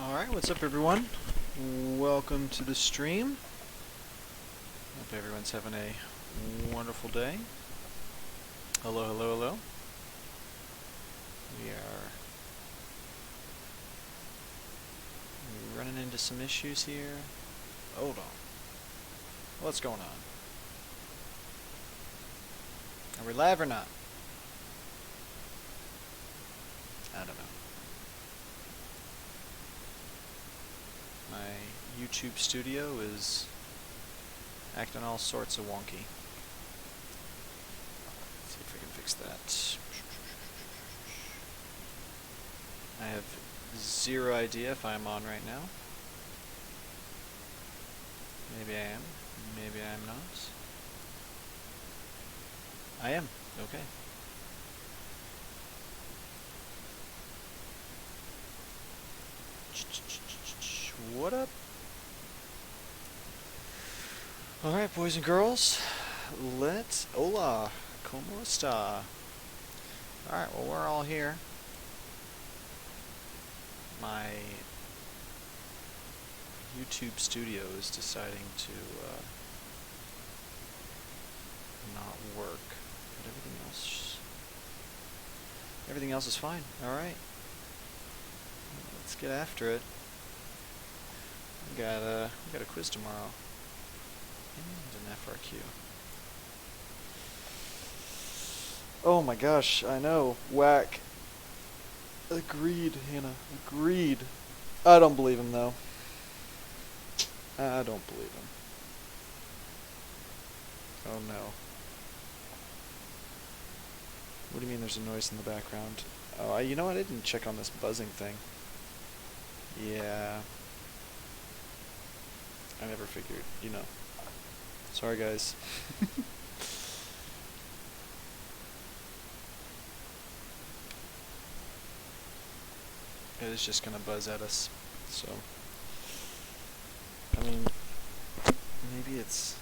Alright, what's up everyone? Welcome to the stream. Hope everyone's having a wonderful day. Hello, hello, hello. We are running into some issues here. Hold on. What's going on? Are we live or not? I don't know. My YouTube studio is acting all sorts of wonky. Let's see if I can fix that. I have zero idea if I'm on right now. Maybe I am. Maybe I am not. I am. Okay. What up? Alright, boys and girls. Hola. ¿Cómo está? Alright, well, we're all here. My YouTube studio is deciding to not work, but everything else is fine. Alright. Let's get after it. We got a quiz tomorrow. And an FRQ. Oh my gosh, I know. Whack. Agreed, Hannah. Agreed. I don't believe him, though. I don't believe him. Oh no. What do you mean there's a noise in the background? Oh, you know what? I didn't check on this buzzing thing. Yeah. I never figured, you know. Sorry, guys. It is just gonna buzz at us, so. I mean, maybe it's.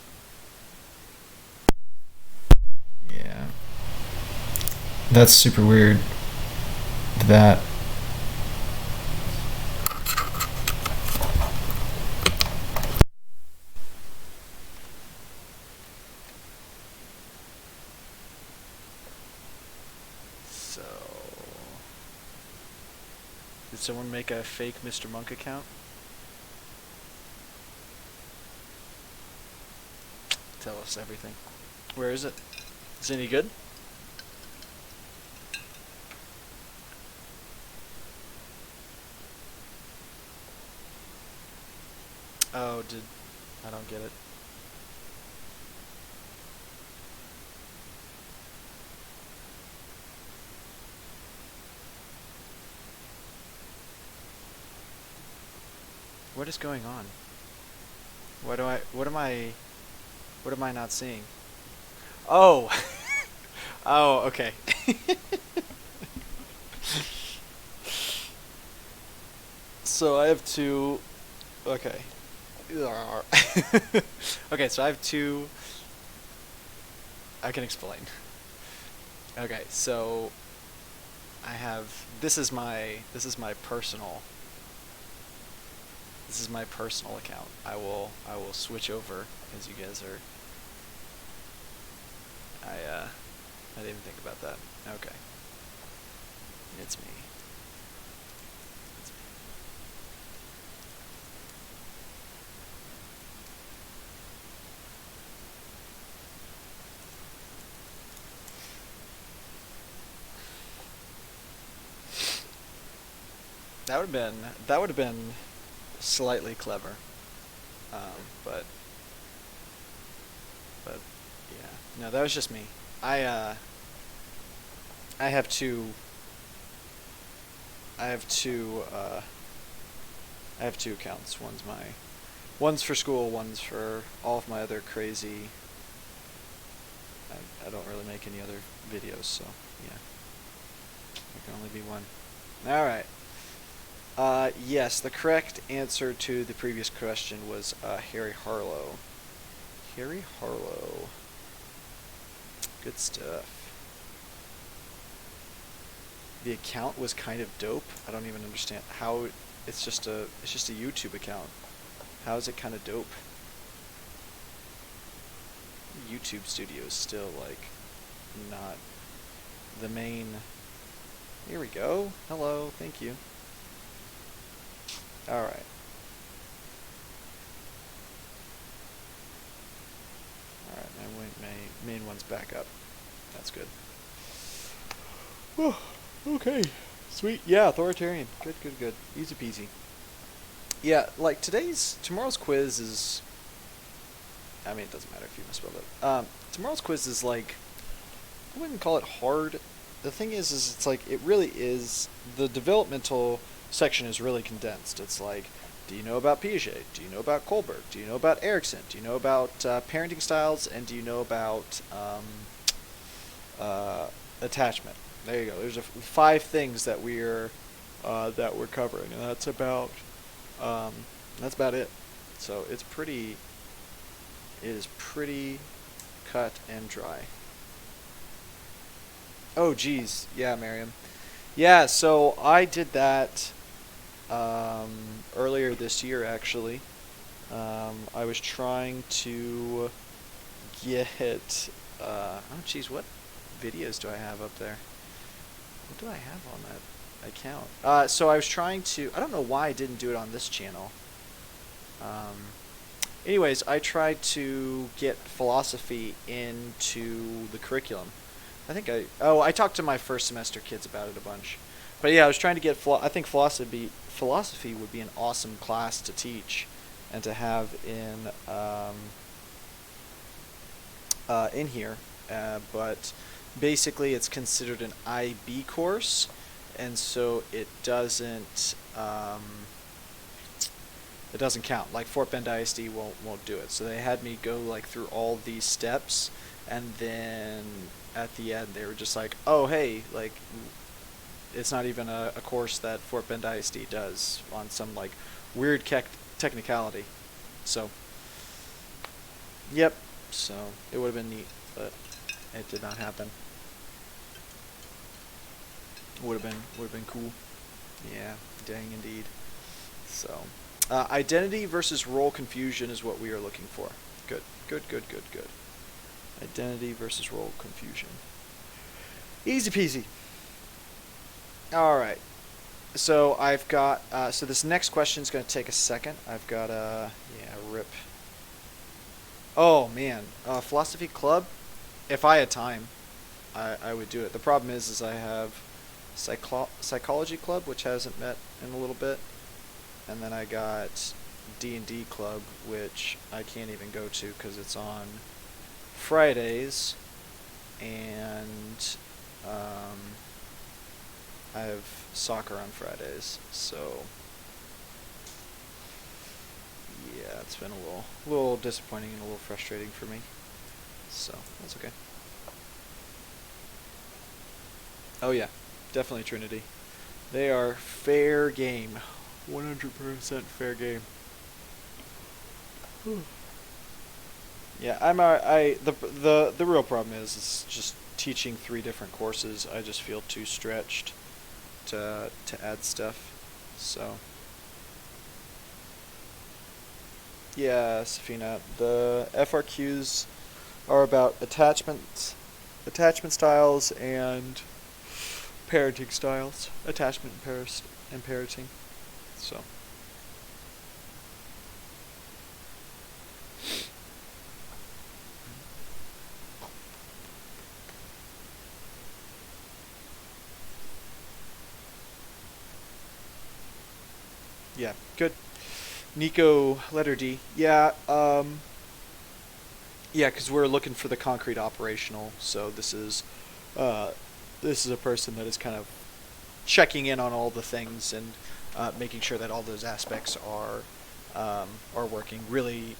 Yeah. That's super weird. That. So. Did someone make a fake Mr. Monk account? Tell us everything. Where is it? Is it any good? Oh, I don't get it. What is going on? What am I not seeing? Oh! Oh, okay. So I have two, okay. Okay, so I have two, I can explain. Okay, so I have, this is my personal account. I will switch over as you guys are. I didn't even think about that. Okay. It's me. That would have been slightly clever. But yeah. No, that was just me. I have two I have two accounts. One's for school, one's for all of my other crazy. I don't really make any other videos, so yeah. There can only be one. Alright. Yes, the correct answer to the previous question was Harry Harlow. Harry Harlow. Good stuff. The account was kind of dope. I don't even understand how it's just a YouTube account. How is it kind of dope? YouTube Studio is still like not the main. Here we go. Hello, thank you. All right. All right, my main one's back up. That's good. Oh, okay. Sweet. Yeah, authoritarian. Good, good, good. Easy peasy. Yeah, like tomorrow's quiz is. I mean, it doesn't matter if you misspelled it. Tomorrow's quiz is like, I wouldn't call it hard. The thing is it's like it really is. The developmental section is really condensed. It's like, do you know about Piaget? Do you know about Kohlberg? Do you know about Erickson? Do you know about parenting styles? And do you know about attachment? There you go. There's 5 things that we're covering, and that's about it. So it is pretty cut and dry. Oh geez, yeah, Miriam. Yeah, so I did that earlier this year actually. I was trying to get oh geez, what videos do I have up there? What do I have on that account? So I was trying to, I don't know why I didn't do it on this channel. Anyways, I tried to get philosophy into the curriculum. I talked to my first semester kids about it a bunch. But yeah, I was trying to get, I think philosophy would be an awesome class to teach and to have in here. But basically it's considered an IB course, and so it doesn't count. Like Fort Bend ISD won't do it. So they had me go like through all these steps, and then at the end they were just like, oh hey, like it's not even a course that Fort Bend ISD does on some like weird technicality. So yep, so it would have been neat, but it did not happen. Would have been cool. Yeah, dang indeed. So identity versus role confusion is what we are looking for. Good, good, good, good, good. Identity versus role confusion. Easy peasy. All right. So I've got, so this next question is going to take a second. I've got rip. Oh man, philosophy club. If I had time, I would do it. The problem is I have psychology club, which hasn't met in a little bit. And then I got D&D club, which I can't even go to because it's on Fridays, and I have soccer on Fridays, so yeah, it's been a little disappointing and a little frustrating for me. So that's okay. Oh yeah, definitely Trinity. They are fair game. 100% fair game. Yeah, the real problem is just teaching 3 different courses. I just feel too stretched to add stuff. So yeah, Safina, the FRQs are about attachment styles and parenting styles. Attachment and parenting. So yeah, good. Nico, letter D. Yeah, yeah, because we're looking for the concrete operational. So this is a person that is kind of checking in on all the things and making sure that all those aspects are working. Really,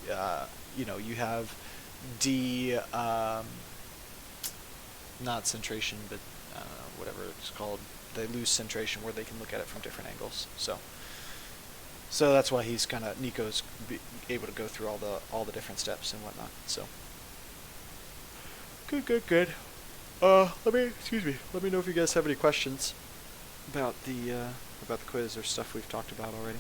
you have D, not centration, but whatever it's called. They lose centration where they can look at it from different angles. So that's why he's Nico's able to go through all the different steps and whatnot. So good. Let me know if you guys have any questions. about the quiz or stuff we've talked about already?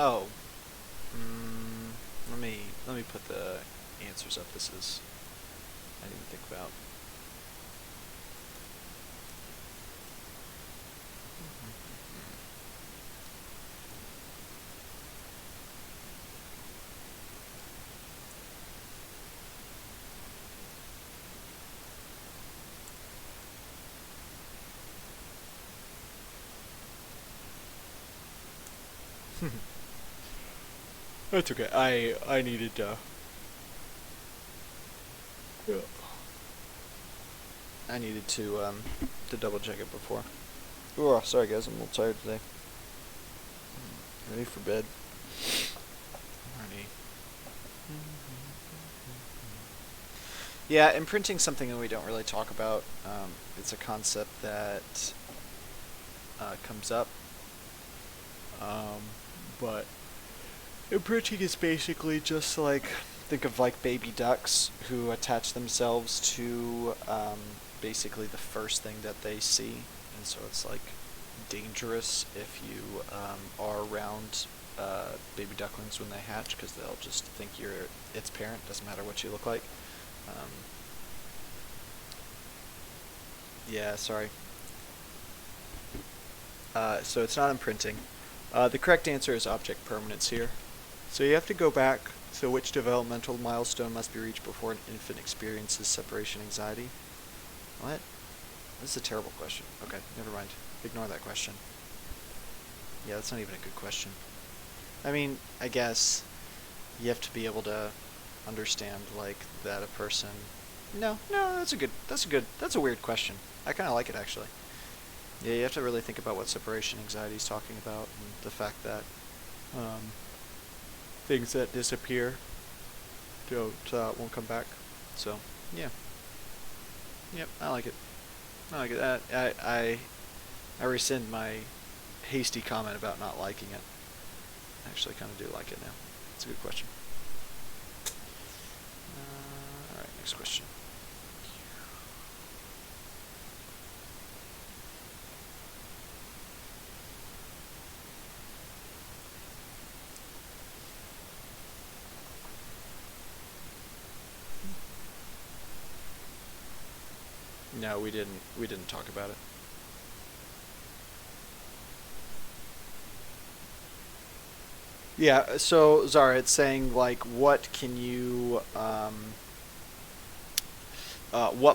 Oh, let me put the answers up. This is I didn't think about. That's okay. I needed yeah. I needed to double check it before. Oh, sorry guys, I'm a little tired today. Ready for bed. Ready. Yeah, imprinting something that we don't really talk about. It's a concept that comes up. But imprinting is basically just like, think of like baby ducks who attach themselves to basically the first thing that they see. And so it's like dangerous if you are around baby ducklings when they hatch, because they'll just think you're its parent, doesn't matter what you look like. Yeah, sorry. So it's not imprinting. The correct answer is object permanence here. So you have to go back. So which developmental milestone must be reached before an infant experiences separation anxiety? What? This is a terrible question. Okay, never mind. Ignore that question. Yeah, that's not even a good question. I mean, I guess you have to be able to understand, like, that a person... No, that's a weird question. I kind of like it, actually. Yeah, you have to really think about what separation anxiety is talking about, and the fact that things that disappear won't come back. So, yeah. Yep, I like it. I like it. I rescind my hasty comment about not liking it. I actually kind of do like it now. It's a good question. Alright, next question. No, we didn't. We didn't talk about it. Yeah. So Zara, it's saying like, what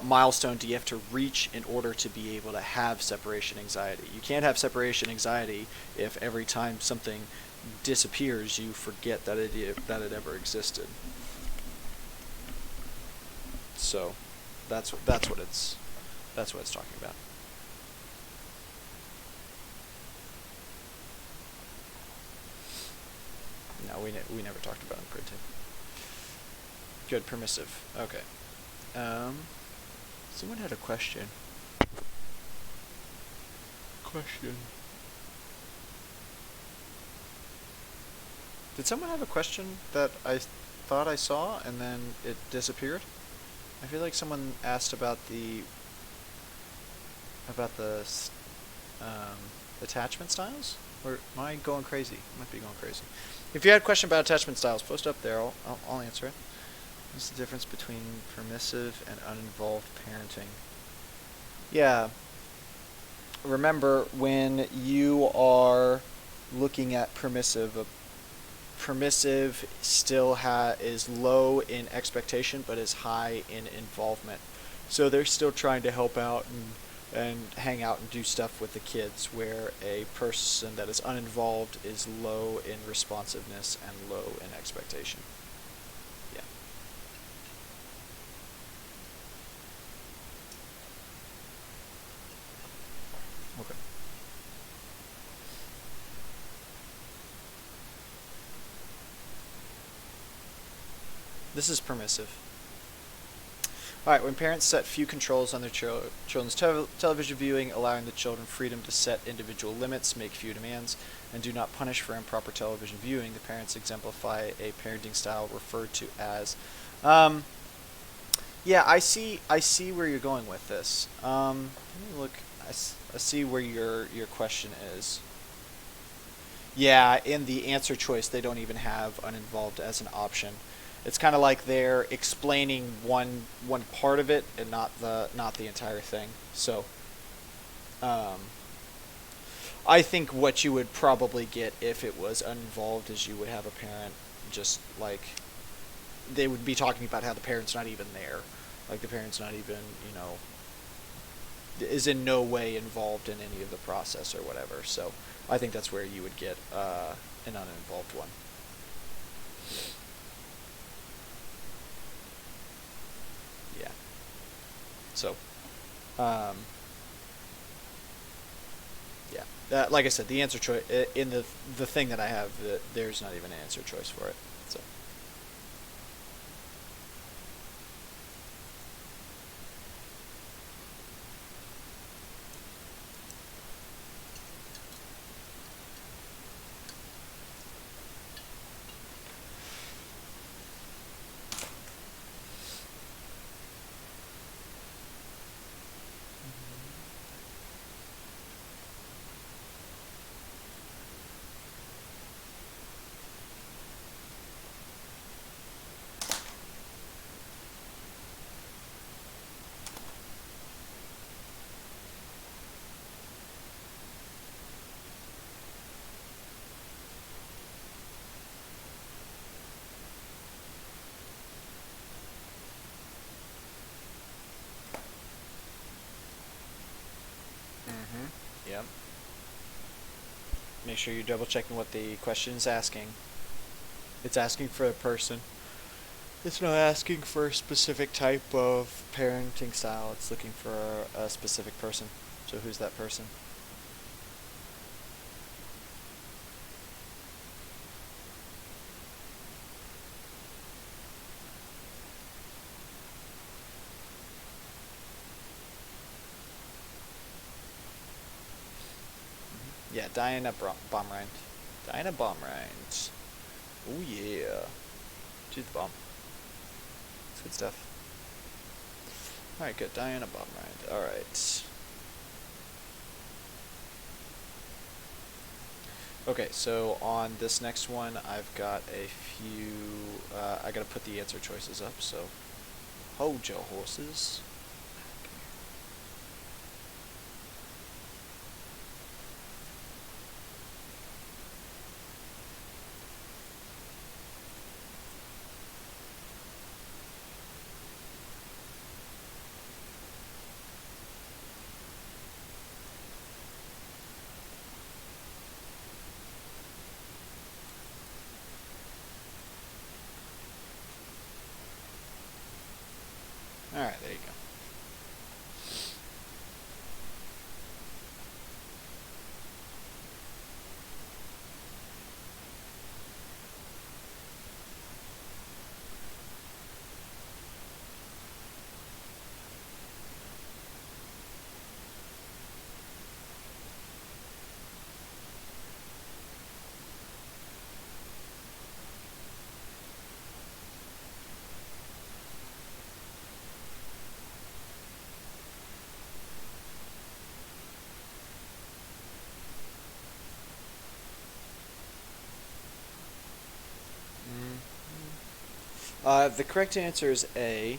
milestone do you have to reach in order to be able to have separation anxiety? You can't have separation anxiety if every time something disappears, you forget that it ever existed. So, that's what it's talking about. No, we never talked about imprinting. Good, permissive. Okay. Someone had a question. Question. Did someone have a question that I thought I saw and then it disappeared? I feel like someone asked about the attachment styles? Or am I going crazy? I might be going crazy. If you had a question about attachment styles, post up there. I'll answer it. What's the difference between permissive and uninvolved parenting? Yeah. Remember, when you are looking at permissive, permissive still is low in expectation, but is high in involvement. So they're still trying to help out and and hang out and do stuff with the kids, where a person that is uninvolved is low in responsiveness and low in expectation. Yeah. Okay. This is permissive. All right, when parents set few controls on their children's television viewing, allowing the children freedom to set individual limits, make few demands, and do not punish for improper television viewing, the parents exemplify a parenting style referred to as. Um, yeah, I see where you're going with this. Let me look. I see where your question is. Yeah, in the answer choice, they don't even have uninvolved as an option. It's kind of like they're explaining one part of it and not the entire thing. So, um, I think what you would probably get if it was uninvolved is you would have a parent just like they would be talking about how the parent's not even there, like the parent's not even is in no way involved in any of the process or whatever. So I think that's where you would get an uninvolved one. Yeah. So, um, yeah. Like I said, the answer choice in the thing that I have, there's not even an answer choice for it. So. Mm-hmm. Yep. Make sure you're double checking what the question is asking. It's asking for a person. It's not asking for a specific type of parenting style. It's looking for a specific person. So who's that person? Yeah, Diana Baumrind. Diana Baumrind. Oh yeah. She's the bomb. It's good stuff. Alright, good. Diana Baumrind. Alright. Okay, so on this next one, I've got a few. I gotta put the answer choices up, so hold your horses. Alright, there you go. The correct answer is A.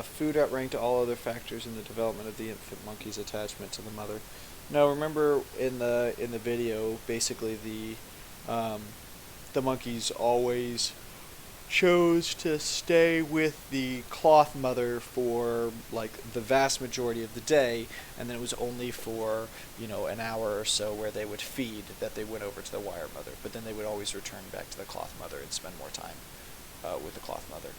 Food outranked all other factors in the development of the infant monkey's attachment to the mother. No, remember in the video, basically the monkeys always chose to stay with the cloth mother for like the vast majority of the day, and then it was only for, an hour or so where they would feed that they went over to the wire mother, but then they would always return back to the cloth mother and spend more time with the cloth mother.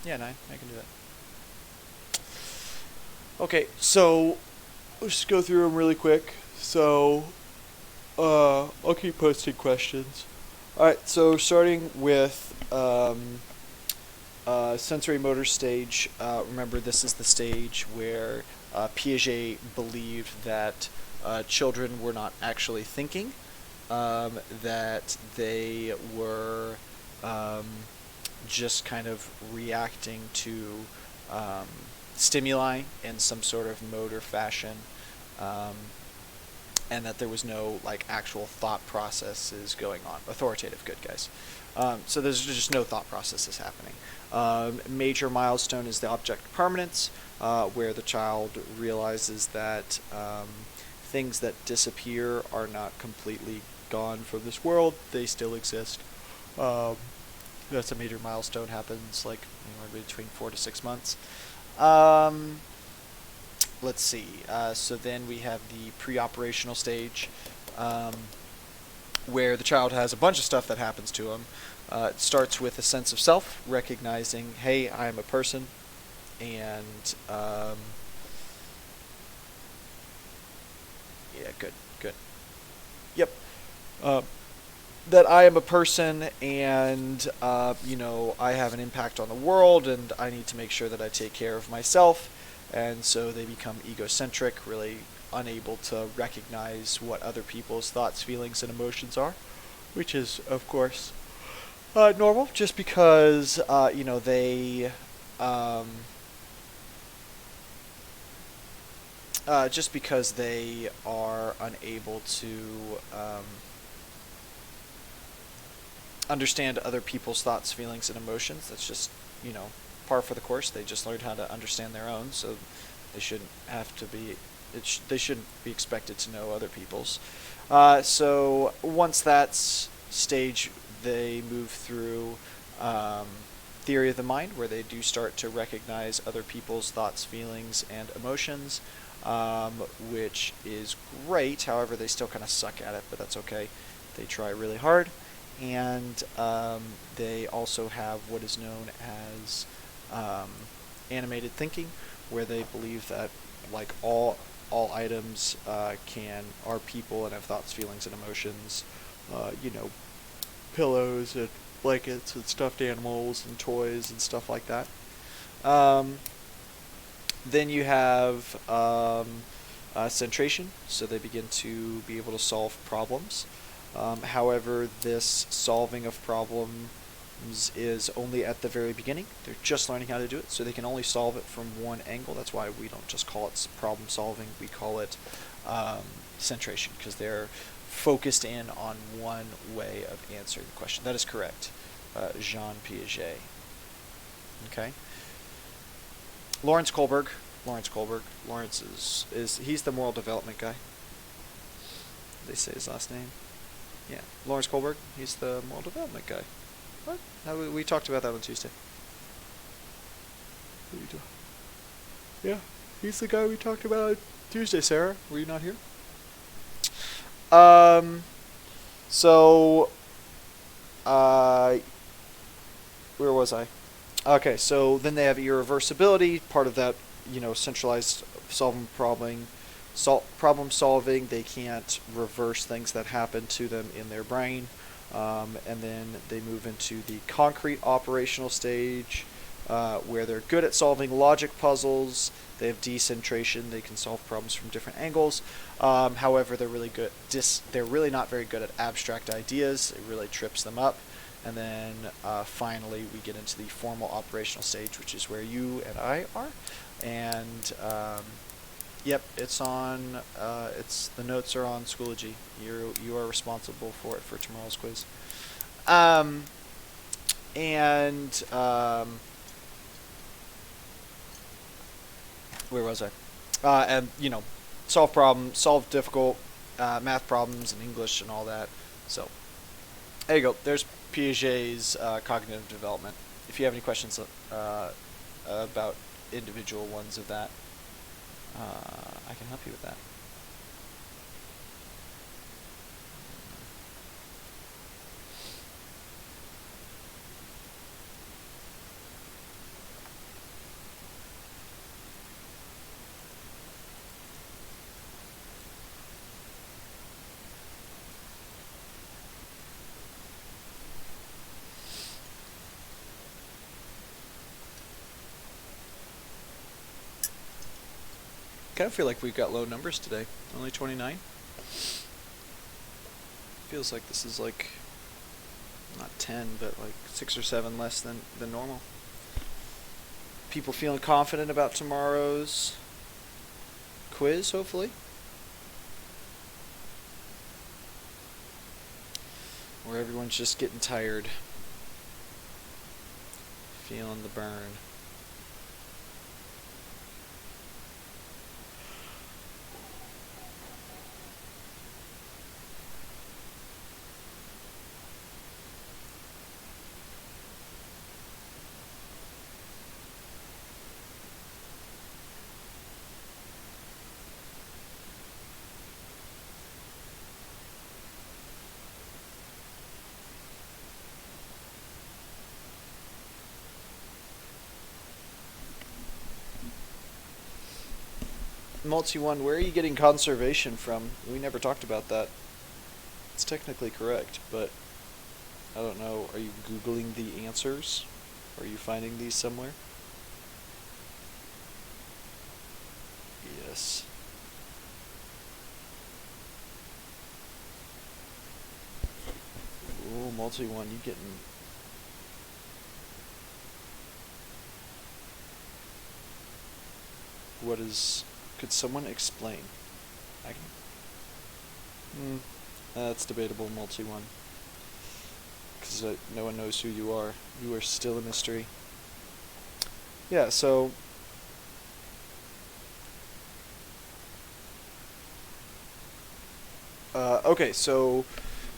Yeah, 9. I can do that. Okay, so let's just go through them really quick. So, I'll keep posting questions. All right, so starting with sensory motor stage. Remember, this is the stage where Piaget believed that children were not actually thinking, that they were just kind of reacting to stimuli in some sort of motor fashion, and that there was no like actual thought processes going on. Authoritative, good guys. So there's just no thought processes happening. Major milestone is the object permanence, where the child realizes that things that disappear are not completely gone from this world; they still exist. That's a major milestone. Happens like anywhere between 4 to 6 months. Let's see. So then we have the pre-operational stage, where the child has a bunch of stuff that happens to him. It starts with a sense of self, recognizing, hey, I am a person, and yeah, good. Yep. That I am a person, and I have an impact on the world, and I need to make sure that I take care of myself. And so they become egocentric, really unable to recognize what other people's thoughts, feelings, and emotions are, which is, of course, normal, just because they are unable to understand other people's thoughts, feelings, and emotions. That's just, par for the course. They just learned how to understand their own, so they shouldn't have to be. They shouldn't be expected to know other people's. So once that's stage, they move through theory of the mind, where they do start to recognize other people's thoughts, feelings, and emotions, which is great. However, they still kind of suck at it, but that's okay. They try really hard. And they also have what is known as animated thinking, where they believe that like all items are people and have thoughts, feelings, and emotions. Pillows and blankets and stuffed animals and toys and stuff like that. Then you have centration, so they begin to be able to solve problems. However, this solving of problems is only at the very beginning. They're just learning how to do it, so they can only solve it from one angle. That's why we don't just call it problem solving. We call it centration, because they're focused in on one way of answering the question. That is correct, Jean Piaget. Okay. Lawrence Kohlberg. Lawrence is he's the moral development guy. Did they say his last name? Yeah, Lawrence Kohlberg. He's the moral development guy. What? We talked about that on Tuesday. What are you doing? Yeah, he's the guy we talked about on Tuesday. Sarah, were you not here? So, where was I? Okay, so then they have irreversibility. Part of that, centralized problem solving. They can't reverse things that happen to them in their brain. And then they move into the concrete operational stage, where they're good at solving logic puzzles. They have decentration. They can solve problems from different angles. However, they're really not very good at abstract ideas. It really trips them up. And then finally, we get into the formal operational stage, which is where you and I are. And yep, it's on. The notes are on Schoology. You are responsible for it for tomorrow's quiz. Where was I? And solve difficult math problems in English and all that. So there you go. There's Piaget's cognitive development. If you have any questions about individual ones of that, I can help you with that. Kind of feel like we've got low numbers today. Only 29. Feels like this is like not 10, but like 6 or 7 less than normal. People feeling confident about tomorrow's quiz, hopefully. Or everyone's just getting tired. Feeling the burn. Multi-1, where are you getting conservation from? We never talked about that. It's technically correct, but I don't know. Are you Googling the answers? Are you finding these somewhere? Yes. Ooh, multi-1, you getting... What is... Could someone explain? I can... that's debatable, multi-1. Because no one knows who you are. You are still a mystery. Yeah, so... okay, so...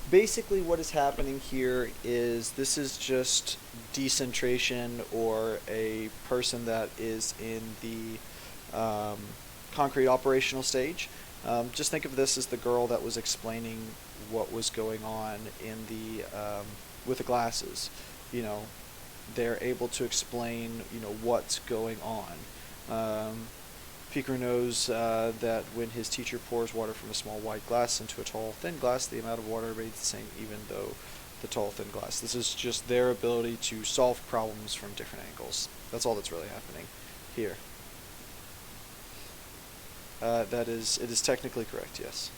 Basically what is happening here is this is just decentration, or a person that is in the concrete operational stage. Just think of this as the girl that was explaining what was going on in the with the glasses. They're able to explain what's going on. Picker knows that when his teacher pours water from a small wide glass into a tall thin glass, the amount of water remains the same even though the tall thin glass. This is just their ability to solve problems from different angles. That's all that's really happening here. It is technically correct, yes.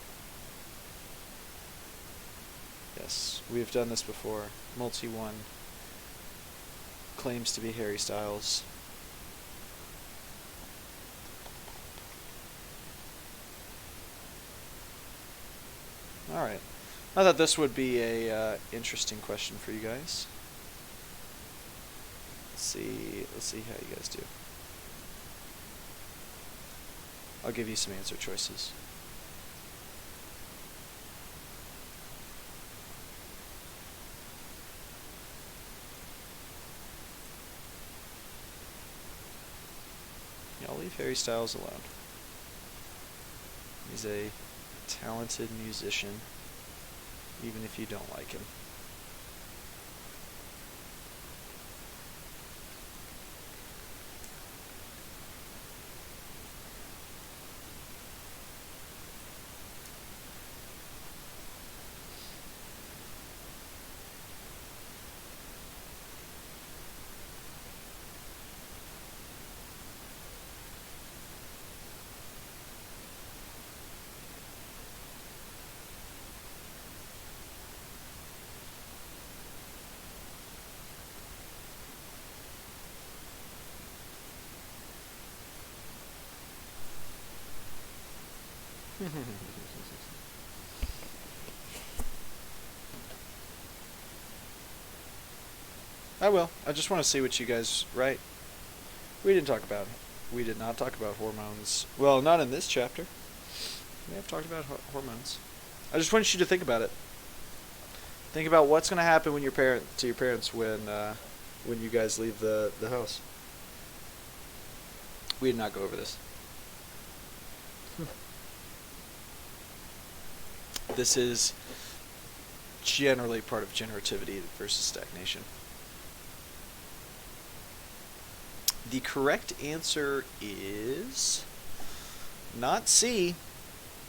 Yes, we have done this before. Multi-1 claims to be Harry Styles. Alright. I thought this would be a interesting question for you guys. Let's see how you guys do. I'll give you some answer choices. Yeah, I'll leave Harry Styles alone. He's a talented musician, even if you don't like him. I will. I just want to see what you guys write. We didn't talk about We did not talk about hormones. Well, not in this chapter. We have talked about hormones. I just want you to think about it. Think about what's going to happen when your parents when you guys leave the house. We did not go over this. This is generally part of generativity versus stagnation. The correct answer is not C.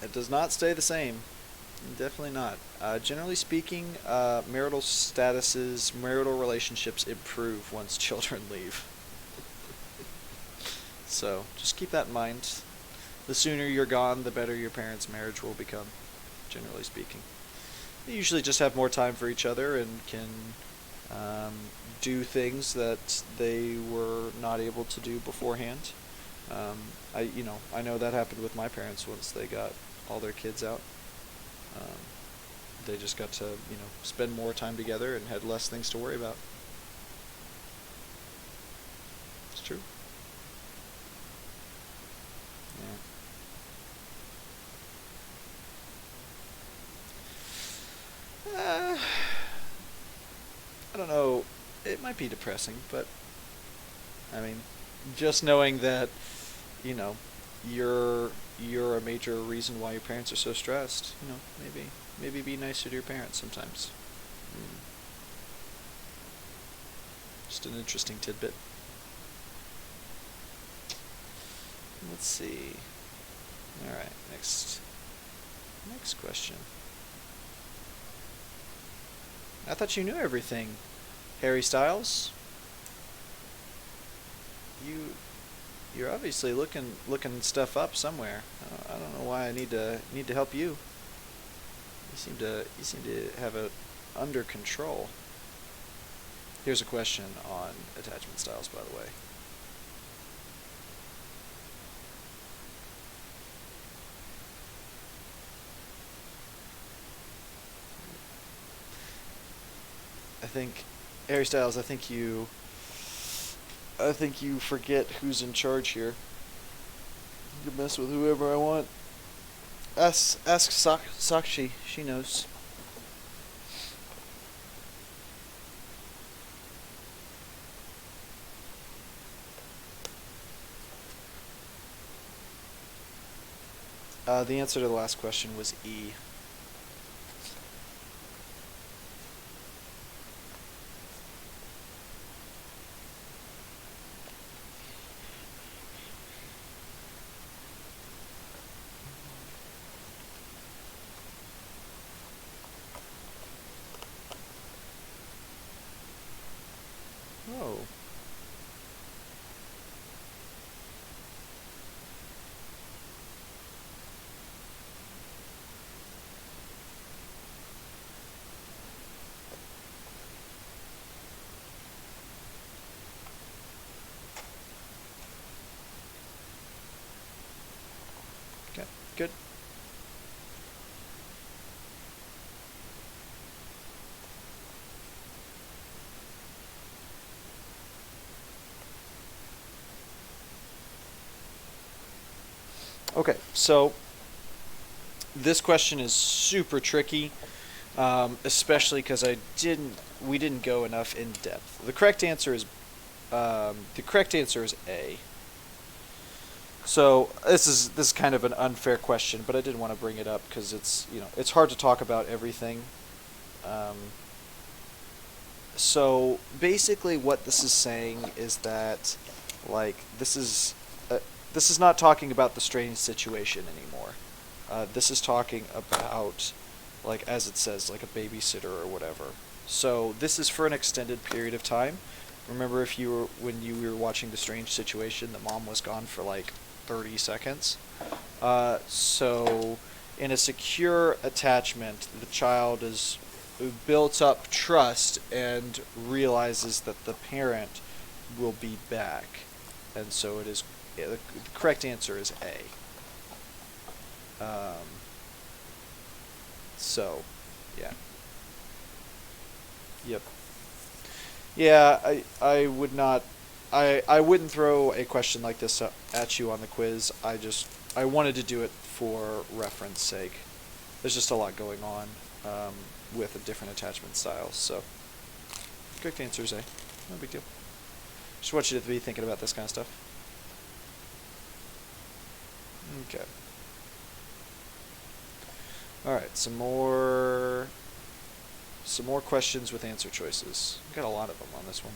It does not stay the same. Definitely not. Generally speaking, marital statuses, marital relationships improve once children leave. So just keep that in mind. The sooner you're gone, the better your parents' marriage will become, generally speaking. They usually just have more time for each other and can do things that they were not able to do beforehand. I know that happened with my parents once they got all their kids out. They just got to, spend more time together and had less things to worry about. It's true. Yeah. I don't know. It might be depressing, but I mean, just knowing that, you know, you're a major reason why your parents are so stressed. Maybe be nicer to your parents sometimes. Mm. Just an interesting tidbit. Let's see. All right, next question. I thought you knew everything, Harry Styles. You're obviously looking stuff up somewhere. I don't know why I need to help you. You seem to have it under control. Here's a question on attachment styles, by the way. I think, Harry Styles, I think you forget who's in charge here. You can mess with whoever I want. Ask Sakshi. She knows. The answer to the last question was E. Oh. Okay, good. Okay, so this question is super tricky, especially because we didn't go enough in depth. The correct answer is A. So this is kind of an unfair question, but I did want to bring it up because it's hard to talk about everything. So basically, what this is saying is that, like, this is not talking about the strange situation anymore. This is talking about, like, as it says, like a babysitter or whatever. So this is for an extended period of time. Remember, when you were watching The Strange Situation, the mom was gone for like 30 seconds. So in a secure attachment, the child is built up trust and realizes that the parent will be back, and so it is. The correct answer is A. So, yeah. Yep. Yeah, I would not I wouldn't throw a question like this at you on the quiz. I wanted to do it for reference sake. There's just a lot going on with a different attachment styles. So, correct answer is A. No big deal. Just want you to be thinking about this kind of stuff. Okay. All right, some more questions with answer choices. Got a lot of them on this one.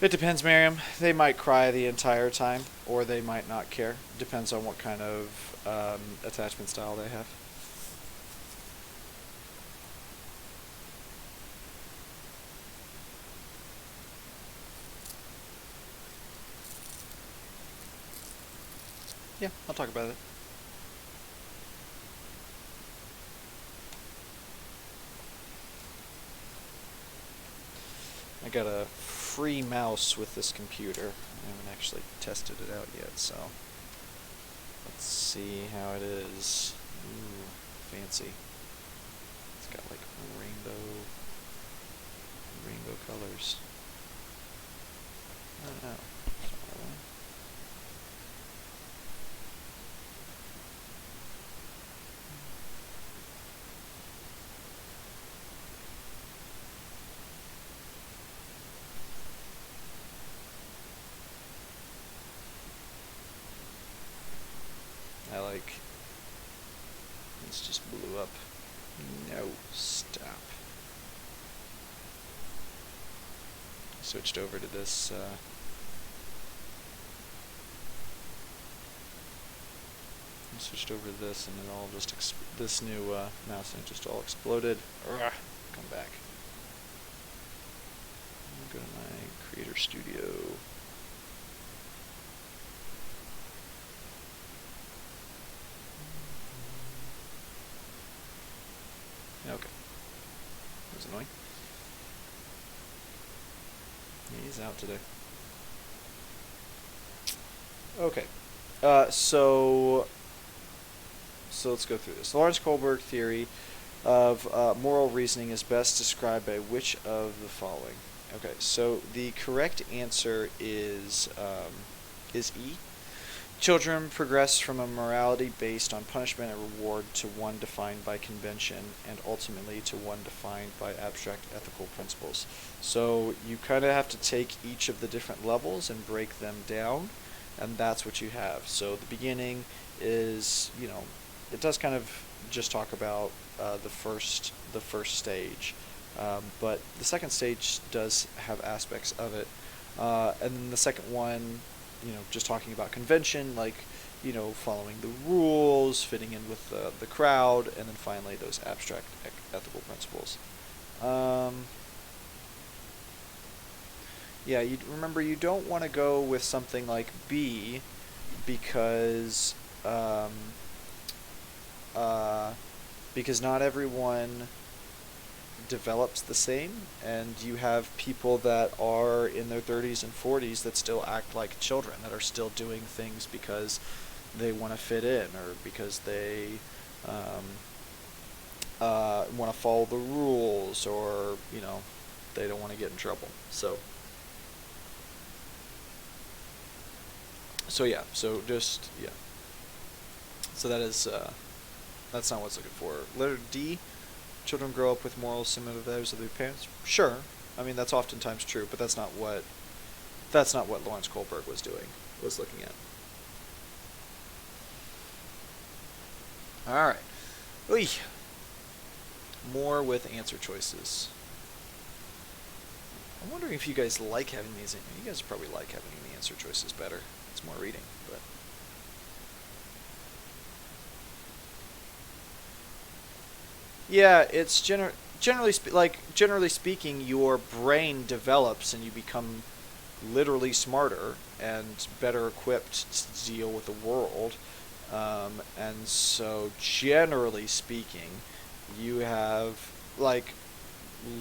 It depends, Miriam. They might cry the entire time, or they might not care. Depends on what kind of attachment style they have. Yeah, I'll talk about it. I got a free mouse with this computer. I haven't actually tested it out yet, so let's see how it is. Ooh, fancy. It's got like rainbow colors. I don't know. This just blew up. No, stop. Switched over to this. Switched over to this, and it all just this new mouse thing just all exploded. Urgh, come back. Go to my Creator Studio. Okay. That was annoying. He's out today. Okay. So let's go through this. The Lawrence Kohlberg theory of moral reasoning is best described by which of the following? Okay, so the correct answer is E. Children progress from a morality based on punishment and reward to one defined by convention and ultimately to one defined by abstract ethical principles. So you kind of have to take each of the different levels and break them down, and that's what you have. So the beginning is, it does kind of just talk about the first stage, but the second stage does have aspects of it, and then the second one, just talking about convention, like, following the rules, fitting in with the crowd, and then finally those abstract ethical principles. Yeah, you remember, you don't want to go with something like B because not everyone develops the same, and you have people that are in their 30s and 40s that still act like children, that are still doing things because they want to fit in, or because they want to follow the rules, or they don't want to get in trouble. So yeah, so that is that's not what it's looking for. Letter D. Children grow up with morals similar to those of their parents. Sure, I mean, that's oftentimes true, but that's not what Lawrence Kohlberg was looking at. All right, Oy. More with answer choices. I'm wondering if you guys like having these. You guys probably like having the answer choices better. It's more reading, but. Yeah, it's generally speaking, your brain develops and you become literally smarter and better equipped to deal with the world. And so, generally speaking, you have like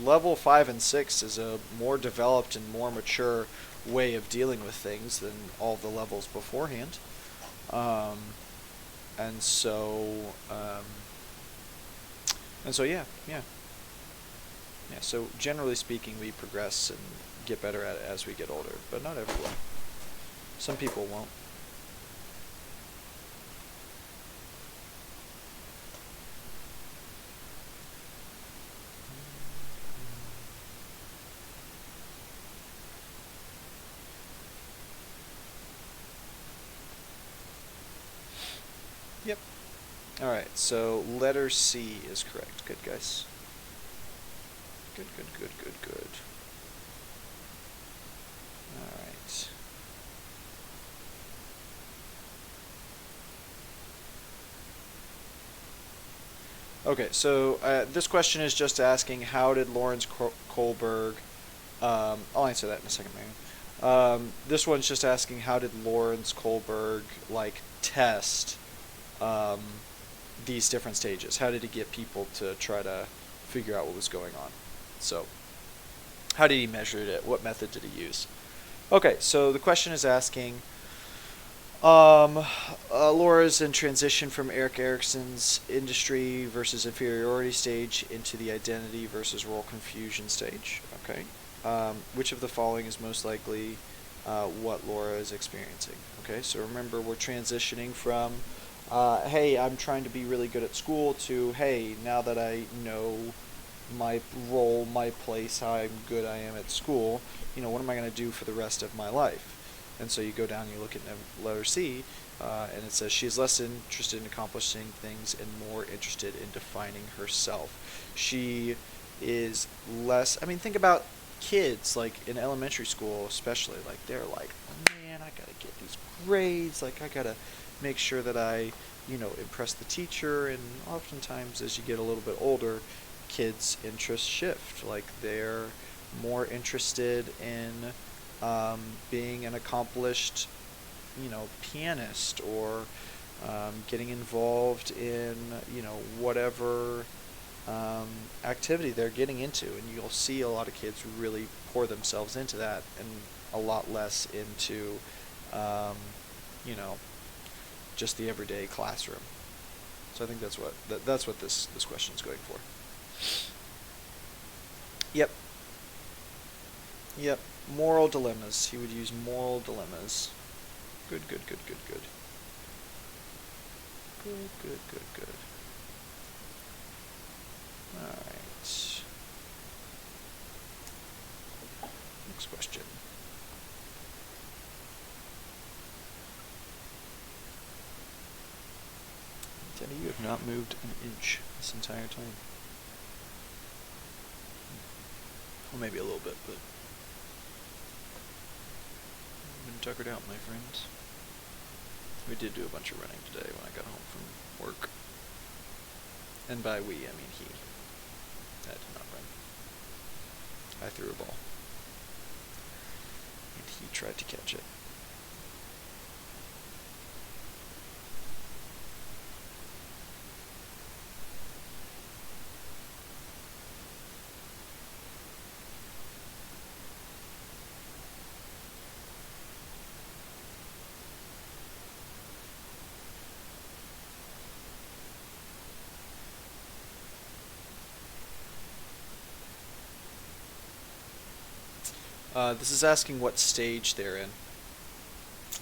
level 5 and 6 is a more developed and more mature way of dealing with things than all the levels beforehand. Um, and so, um, yeah, yeah. Yeah, so generally speaking, we progress and get better at it as we get older, but not everyone. Some people won't. Yep. All right, so letter C is correct. Good, guys. Good, good, good, good, good. All right. Okay, so this question is just asking how did Lawrence Kohlberg. I'll answer that in a second, maybe. This one's just asking how did Lawrence Kohlberg like test um, these different stages? How did he get people to try to figure out what was going on? So, how did he measure it? What method did he use? Okay, so the question is asking Laura's in transition from Erik Erikson's industry versus inferiority stage into the identity versus role confusion stage. Okay. Which of the following is most likely what Laura is experiencing? Okay, so remember we're transitioning from, hey, I'm trying to be really good at school to, hey, now that I know my role, my place, how good I am at school, what am I going to do for the rest of my life? And so you go down, you look at letter C, and it says she is less interested in accomplishing things and more interested in defining herself. She is less, think about kids, like in elementary school especially, like they're like, oh man, I gotta get these grades, like I gotta make sure that I, impress the teacher, and oftentimes as you get a little bit older, kids' interests shift, like they're more interested in being an accomplished, pianist, or getting involved in, whatever activity they're getting into. And you'll see a lot of kids really pour themselves into that, and a lot less into, just the everyday classroom. So I think that's what this question is going for. Yep. Yep. Moral dilemmas. He would use moral dilemmas. Good, good, good, good, good. Good, good, good, good. Alright. Next question. Denny, you have not moved an inch this entire time. Well, maybe a little bit, but I've been tuckered out, my friends. We did do a bunch of running today when I got home from work. And by we, I mean he. I did not run. I threw a ball. And he tried to catch it. This is asking what stage they're in.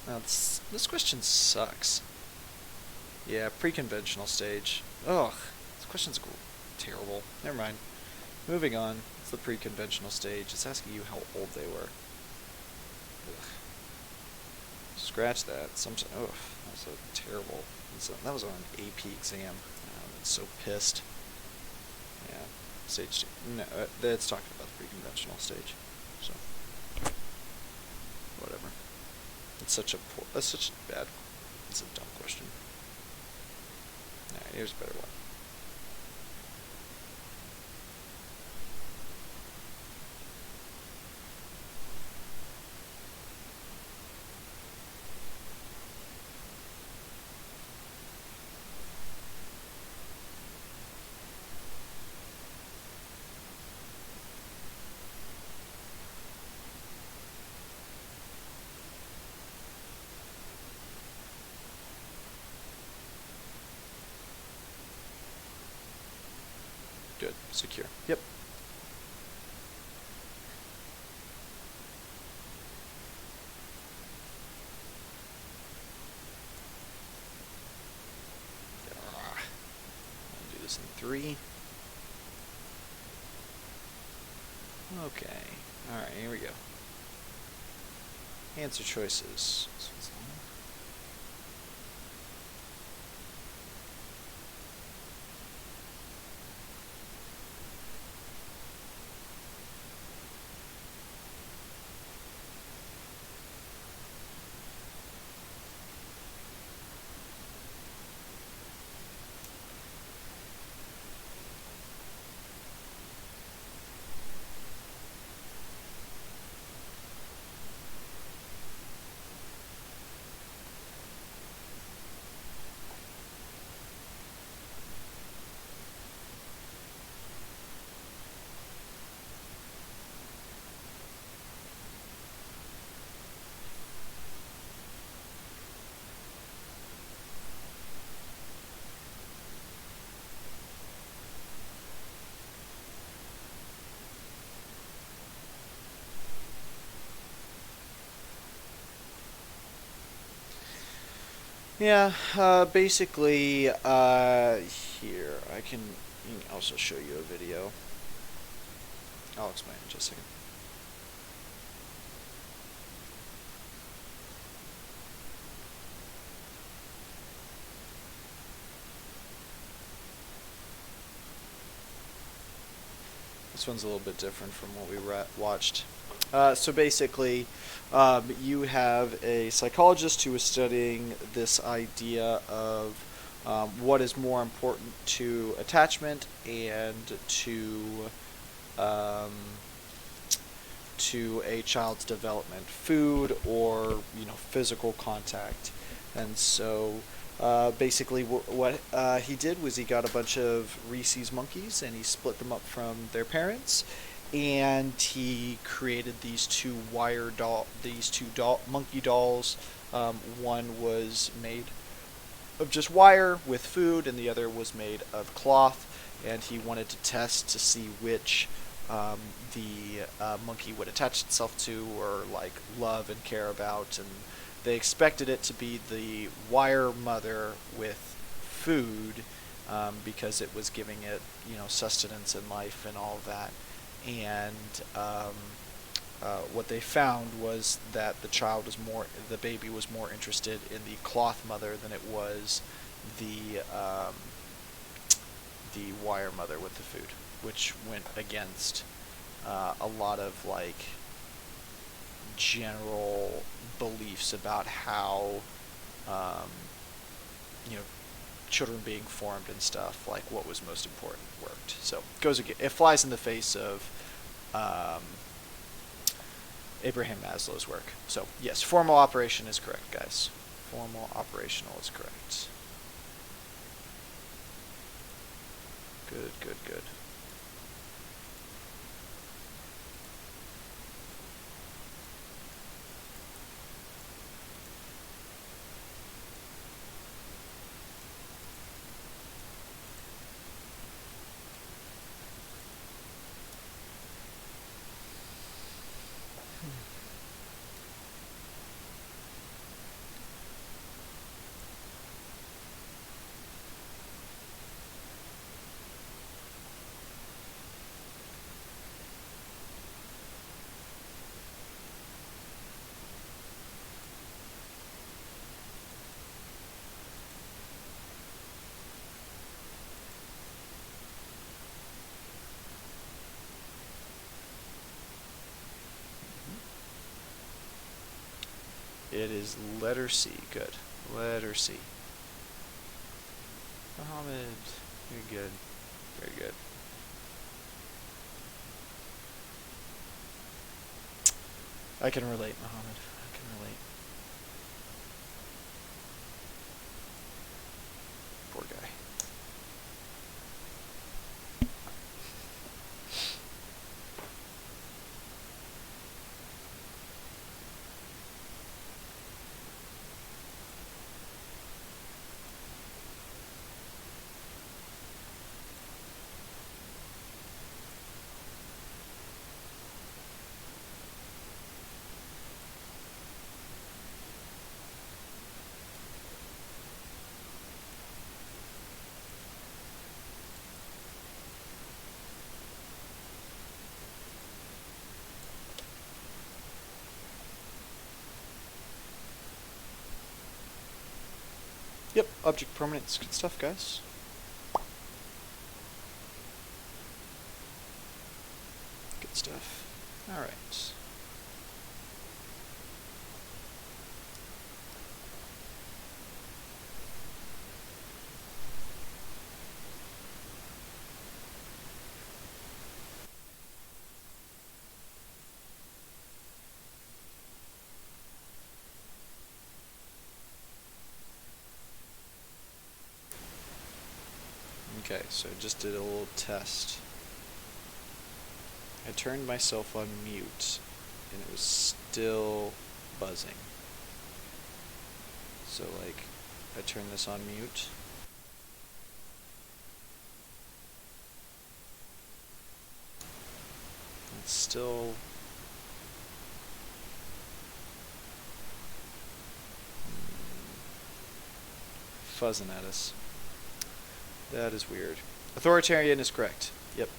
This question sucks. Yeah, pre-conventional stage. Ugh, this question's terrible. Never mind. Moving on. It's the pre-conventional stage. It's asking you how old they were. Ugh. Scratch that. Ugh, that was a terrible. That was on an AP exam. I'm so pissed. Yeah, stage 2. No, it's talking about the pre-conventional stage. So, whatever. That's such a bad. It's a dumb question. Alright, here's a better one. secure. Yep. I'll do this in 3. Okay. Alright, here we go. Answer choices. This one's long. Yeah, basically, here, I can also show you a video. I'll explain in just a second. This one's a little bit different from what we watched. So basically, you have a psychologist who is studying this idea of what is more important to attachment and um, to a child's development, food or physical contact. And so basically what he did was he got a bunch of Rhesus monkeys and he split them up from their parents, and he created these two monkey dolls. One was made of just wire with food, and the other was made of cloth. And he wanted to test to see which the monkey would attach itself to or like love and care about. And they expected it to be the wire mother with food because it was giving it sustenance and life and all of that. And what they found was that the baby was more interested in the cloth mother than it was the wire mother with the food, which went against a lot of like general beliefs about how you know children being formed and stuff, like what was most important worked. So it flies in the face of Abraham Maslow's work. So yes, formal operation is correct, guys. Formal operational is correct. Good, good, good. It is letter C. Good. Letter C. Mohammed, you're good. Very good. I can relate, Mohammed. I can relate. Poor guy. Yep, object permanence. Good stuff, guys. Good stuff. Alright. Okay, so just did a little test. I turned myself on mute, and it was still buzzing. So, like, I turn this on mute. It's still... fuzzing at us. That is weird. Authoritarian is correct. Yep.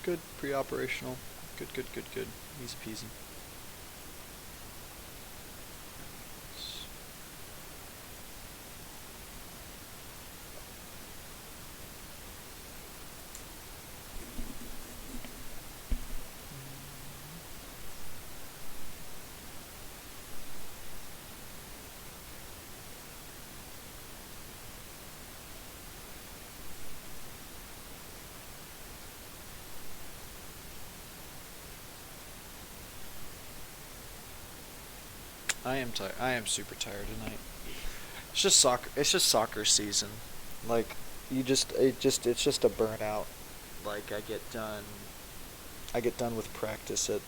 Good, pre-operational. Good, good, good, good. Easy peasy. I am tired. I am super tired tonight. It's just soccer. It's just soccer season. Like, it's just a burnout. Like, I get done with practice at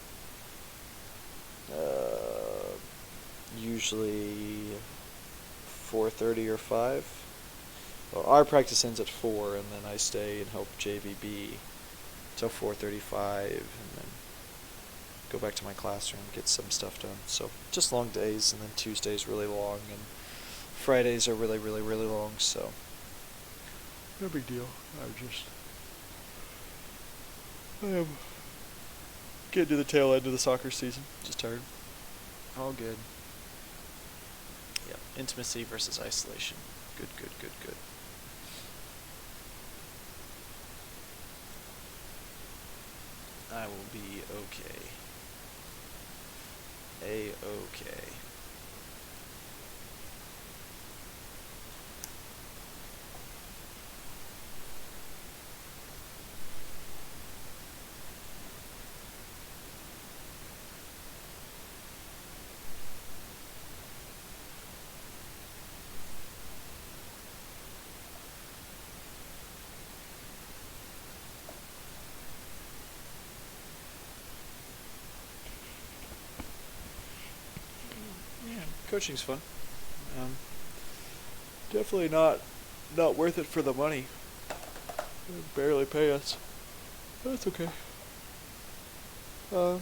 usually 4:30 or 5. Well, our practice ends at 4, and then I stay and help JVB till 4:35, and then go back to my classroom and get some stuff done. So just long days, and then Tuesdays really long, and Fridays are really, really, really long. So no big deal. I am getting to the tail end of the soccer season. Just tired. All good. Yep. Intimacy versus isolation. Good, good, good, good. I will be okay. A-okay. Coaching's fun. Definitely not worth it for the money. They barely pay us. But that's okay. Yeah,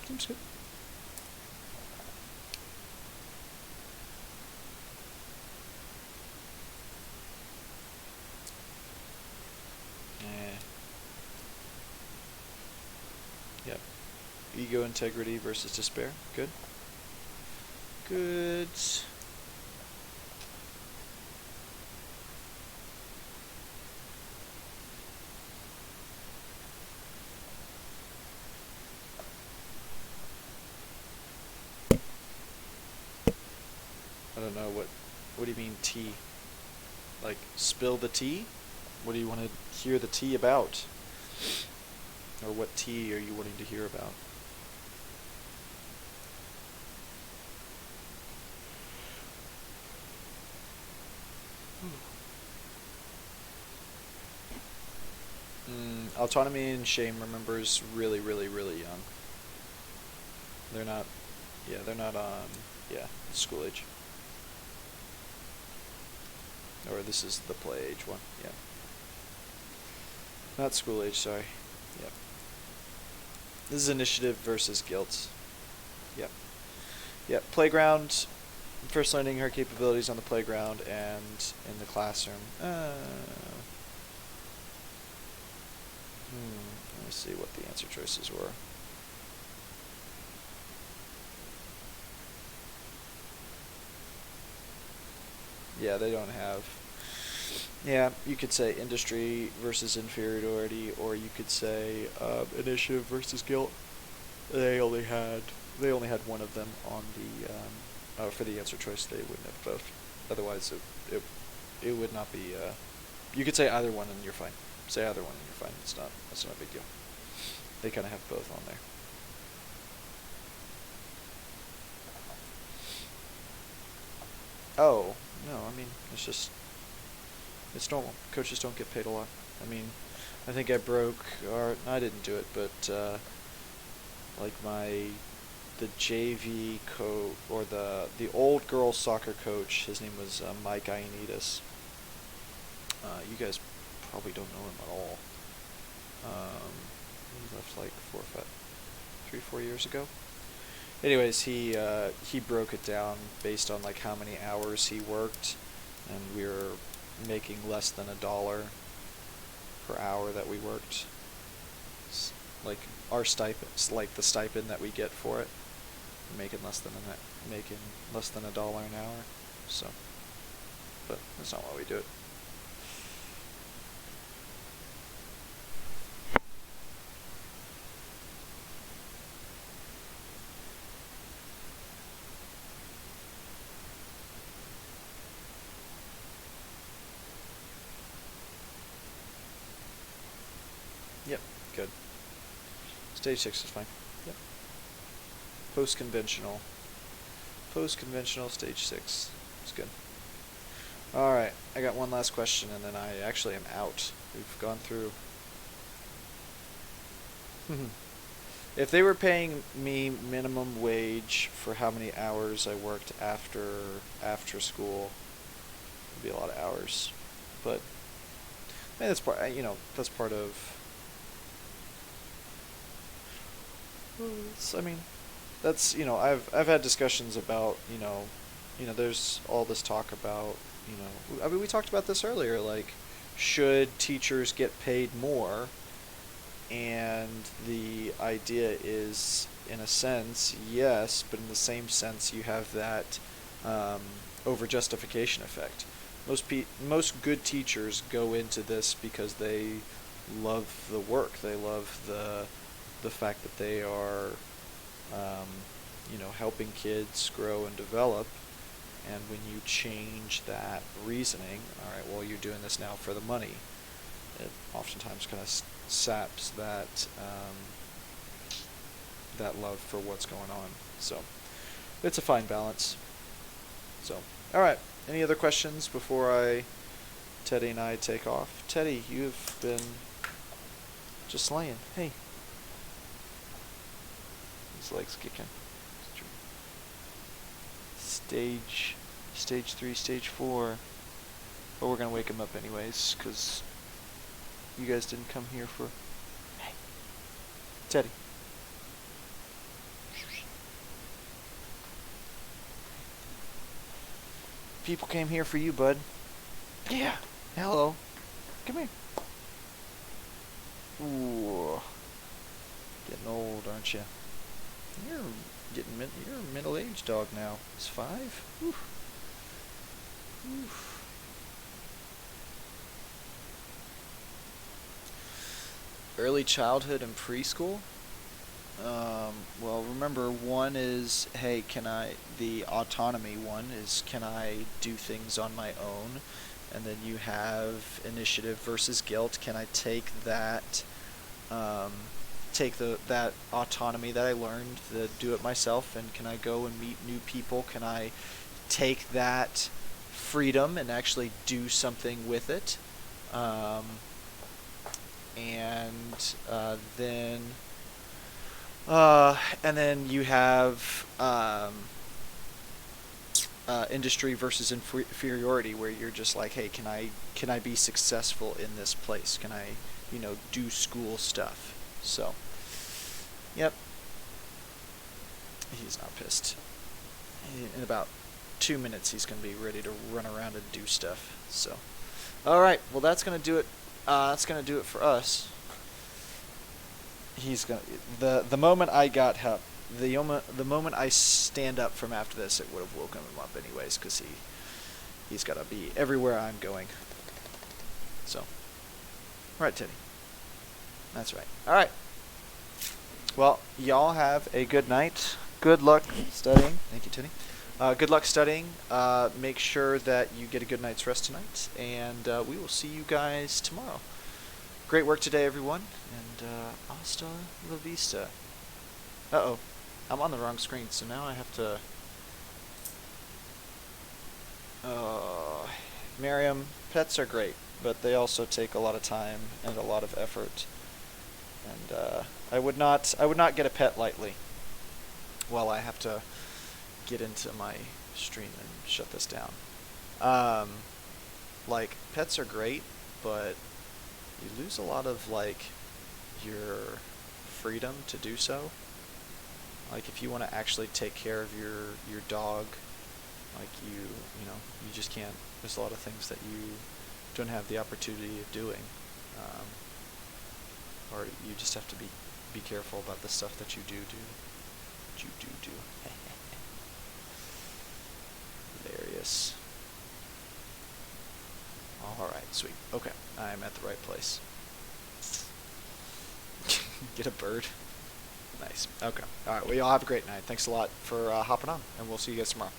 seems good. Yep. Ego, integrity versus despair. Good. Good. I don't know, what do you mean tea? Like, spill the tea? What do you want to hear the tea about? Or what tea are you wanting to hear about? Autonomy and Shame, remembers really, really, really young. They're not, yeah, they're not on, yeah, school age. Or this is the play age one, yeah. Not school age, sorry. Yep. This is initiative versus guilt. Yep. Yep. Playground, first learning her capabilities on the playground and in the classroom. Let me see what the answer choices were. Yeah, they don't have. Yeah, you could say industry versus inferiority, or you could say initiative versus guilt. They only had one of them on the for the answer choice. They wouldn't have both. Otherwise, it would not be. You could say either one and you're fine. Say either one and you're fine. That's not a big deal. They kind of have both on there. Oh no, I mean it's normal. Coaches don't get paid a lot. I mean, I think I broke, or I didn't do it, but like the JV coach, or the old girls soccer coach. His name was Mike Ioannidis. You guys probably don't know him at all. He left like 4 years ago. Anyways, he broke it down based on like how many hours he worked, and we were making less than $1 per hour that we worked. Like our stipends, like the stipend that we get for it, making less than $1 an hour. So, but that's not why we do it. Yep, good. Stage 6 is fine. Yep. Post-conventional. Post-conventional, stage 6. It's good. Alright, I got one last question and then I actually am out. We've gone through. If they were paying me minimum wage for how many hours I worked after school, it'd be a lot of hours. But I mean, that's part of. I mean, that's I've had discussions about there's all this talk about I mean we talked about this earlier, like should teachers get paid more, and the idea is in a sense yes, but in the same sense you have that over justification effect. Most good teachers go into this because they love the work, they love the fact that they are, helping kids grow and develop. And when you change that reasoning, all right, well, you're doing this now for the money, it oftentimes kind of saps that love for what's going on. So it's a fine balance. So, all right. Any other questions before Teddy and I take off? Teddy, you've been just slaying. Hey. His legs kicking. Stage 3, stage 4. But we're gonna wake him up anyways, cause you guys didn't come here for. Hey, Teddy. People came here for you, bud. Yeah. Hello. Come here. Ooh. Getting old, aren't you? You're a middle-aged dog now. It's 5? Oof. Oof. Early childhood and preschool? Well, remember, one is, hey, the autonomy one is, can I do things on my own? And then you have initiative versus guilt. Can I take that, that autonomy that I learned, do it myself, and can I go and meet new people? Can I take that freedom and actually do something with it. And then you have industry versus inferiority, where you're just like, hey, can I be successful in this place? Can I, do school stuff? So, yep, he's not pissed. In about 2 minutes, he's gonna be ready to run around and do stuff. So, all right, well, that's gonna do it. That's gonna do it for us. He's gonna the moment I got help. The moment I stand up from after this, it would have woken him up anyways, because he's got to be everywhere I'm going. So, right, Teddy. That's right. All right. Well, y'all have a good night. Good luck studying. Thank you, Teddy. Good luck studying. Make sure that you get a good night's rest tonight, and we will see you guys tomorrow. Great work today, everyone, and hasta la vista. Uh-oh. I'm on the wrong screen, so now I have to... Miriam, pets are great, but they also take a lot of time and a lot of effort. And I would not get a pet lightly. Well, I have to get into my stream and shut this down. Like, pets are great, but you lose a lot of, like, your freedom to do so. Like, if you want to actually take care of your dog, like, you just can't. There's a lot of things that you don't have the opportunity of doing, or you just have to be careful about the stuff that you do. Hilarious. All right, sweet. Okay, I'm at the right place. Get a bird. Nice. Okay. All right. Well, y'all have a great night. Thanks a lot for hopping on, and we'll see you guys tomorrow.